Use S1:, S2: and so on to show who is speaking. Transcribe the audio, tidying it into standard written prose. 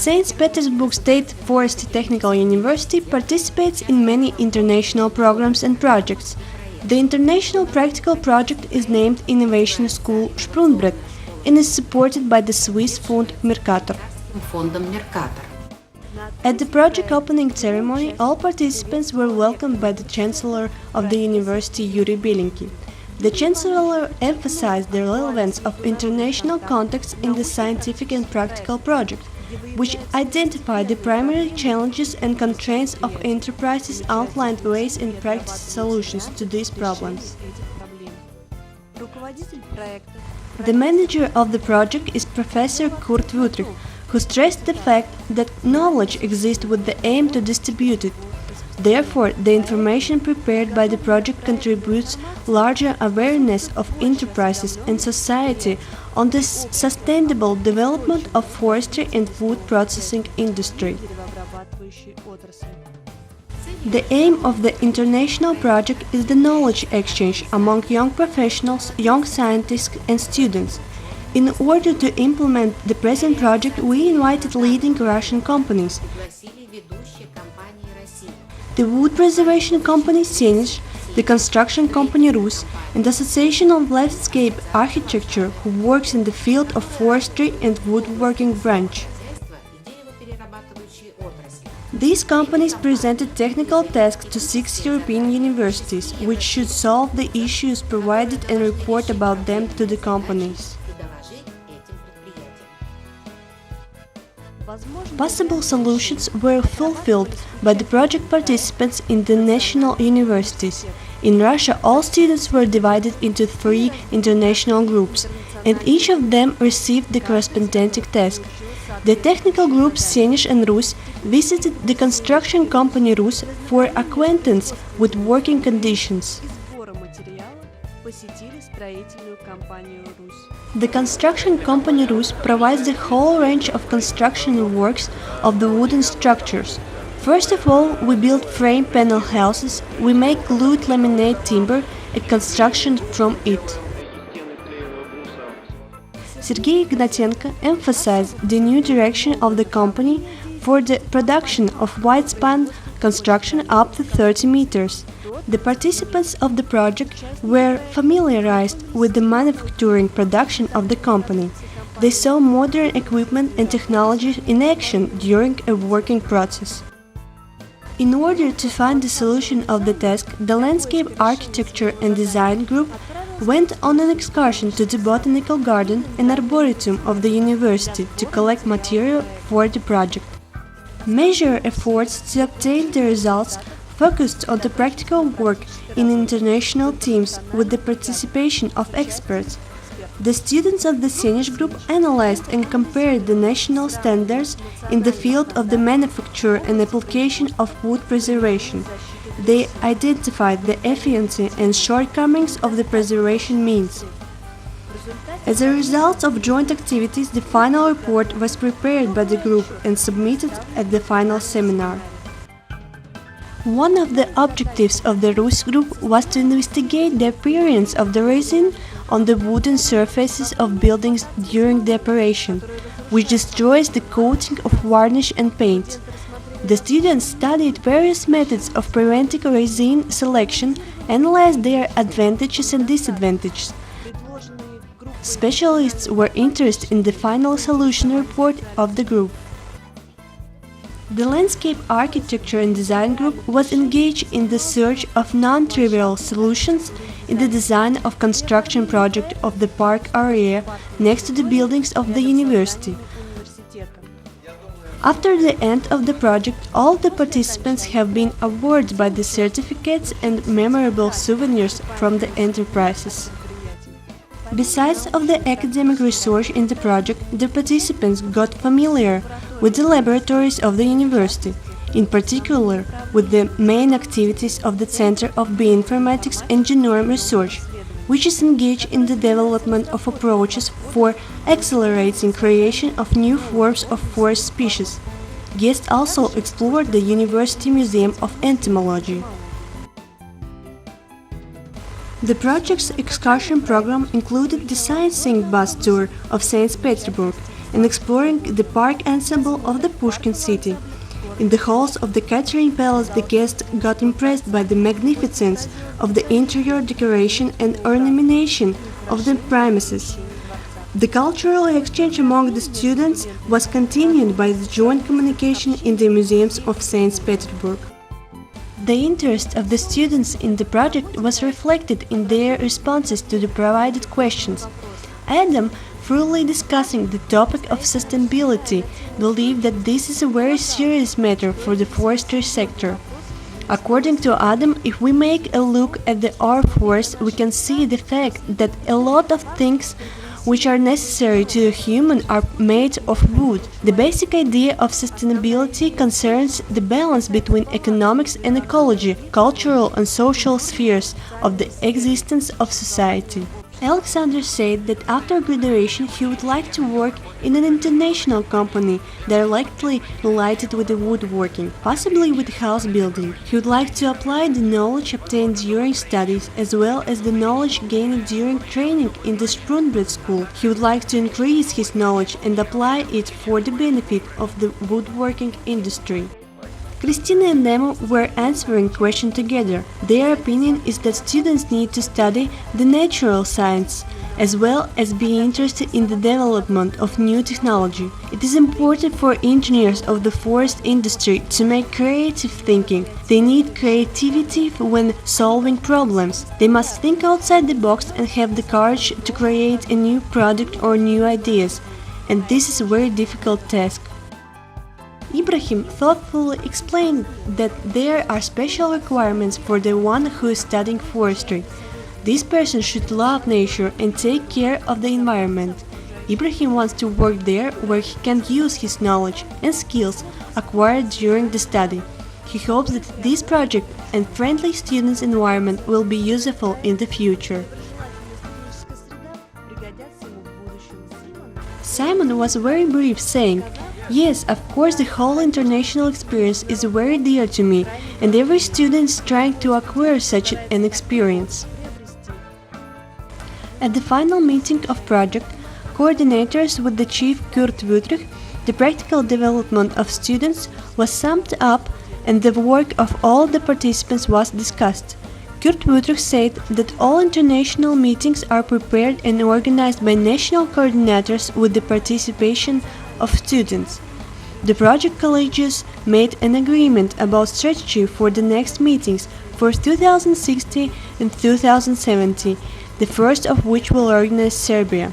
S1: St. Petersburg State Forest Technical University participates in many international programs and projects. The international practical project is named Innovation School Sprungbrett and is supported by the Swiss fund Nerkator. At the project opening ceremony, all participants were welcomed by the Chancellor of the University, Yuri Belenki. The Chancellor emphasized the relevance of international contacts in the scientific and practical project, which identified the primary challenges and constraints of enterprises, outlined ways and practice solutions to these problems. The manager of the project is Professor Kurt Wüttrich, who stressed the fact that knowledge exists with the aim to distribute it. Therefore, the information prepared by the project contributes larger awareness of enterprises and society on the sustainable development of forestry and food processing industry. The aim of the international project is the knowledge exchange among young professionals, young scientists and students. In order to implement the present project, we invited leading Russian companies. The wood preservation company Senij, the construction company Rus, and the Association of Landscape Architecture, who works in the field of forestry and woodworking branch. These companies presented technical tasks to 6 European universities, which should solve the issues provided and report about them to the companies. Possible solutions were fulfilled by the project participants in the national universities. In Russia, all students were divided into 3 international groups, and each of them received the corresponding task. The technical groups Senij and Rus visited the construction company Rus for acquaintance with working conditions. The construction company Rus provides the whole range of construction works of the wooden structures. First of all, we build frame panel houses, we make glued laminate timber and construction from it. Sergei Ignatenko emphasized the new direction of the company for the production of wide-span construction up to 30 meters. The participants of the project were familiarized with the manufacturing production of the company. They saw modern equipment and technology in action during a working process. In order to find the solution of the task, the Landscape Architecture and Design Group went on an excursion to the botanical garden and arboretum of the university to collect material for the project. Major efforts to obtain the results focused on the practical work in international teams with the participation of experts. The students of the Senij group analyzed and compared the national standards in the field of the manufacture and application of wood preservation. They identified the efficiency and shortcomings of the preservation means. As a result of joint activities, the final report was prepared by the group and submitted at the final seminar. One of the objectives of the Rus group was to investigate the appearance of the resin on the wooden surfaces of buildings during the operation, which destroys the coating of varnish and paint. The students studied various methods of preventing resin selection, analyzed their advantages and disadvantages. Specialists were interested in the final solution report of the group. The Landscape Architecture and Design Group was engaged in the search of non-trivial solutions in the design of construction project of the park area next to the buildings of the university. After the end of the project, all the participants have been awarded by the certificates and memorable souvenirs from the enterprises. Besides of the academic research in the project, the participants got familiar with the laboratories of the university, in particular with the main activities of the Center of Bioinformatics and Genome Research, which is engaged in the development of approaches for accelerating creation of new forms of forest species. Guests also explored the University Museum of Entomology. The project's excursion program included the sightseeing bus tour of St. Petersburg and exploring the park ensemble of the Pushkin city. In the halls of the Catherine Palace, the guests got impressed by the magnificence of the interior decoration and ornamentation of the premises. The cultural exchange among the students was continued by the joint communication in the museums of St. Petersburg. The interest of the students in the project was reflected in their responses to the provided questions. Adam, thoroughly discussing the topic of sustainability, believed that this is a very serious matter for the forestry sector. According to Adam, if we make a look at our forest, we can see the fact that a lot of things which are necessary to a human are made of wood. The basic idea of sustainability concerns the balance between economics and ecology, cultural and social spheres of the existence of society. Alexander said that after graduation he would like to work in an international company directly related with the woodworking, possibly with house building. He would like to apply the knowledge obtained during studies as well as the knowledge gained during training in the Sprungbrett school. He would like to increase his knowledge and apply it for the benefit of the woodworking industry. Christina and Nemo were answering questions together. Their opinion is that students need to study the natural science, as well as be interested in the development of new technology. It is important for engineers of the forest industry to make creative thinking. They need creativity when solving problems. They must think outside the box and have the courage to create a new product or new ideas. And this is a very difficult task. Ibrahim thoughtfully explained that there are special requirements for the one who is studying forestry. This person should love nature and take care of the environment. Ibrahim wants to work there where he can use his knowledge and skills acquired during the study. He hopes that this project and friendly students' environment will be useful in the future. Simon was very brief, saying, "Yes, of course the whole international experience is very dear to me, and every student is trying to acquire such an experience." At the final meeting of project coordinators with the chief Kurt Wüttrich, the practical development of students was summed up and the work of all the participants was discussed. Kurt Wüttrich said that all international meetings are prepared and organized by national coordinators with the participation of students. The project colleges made an agreement about strategy for the next meetings for 2060 and 2070, the first of which will organize Serbia.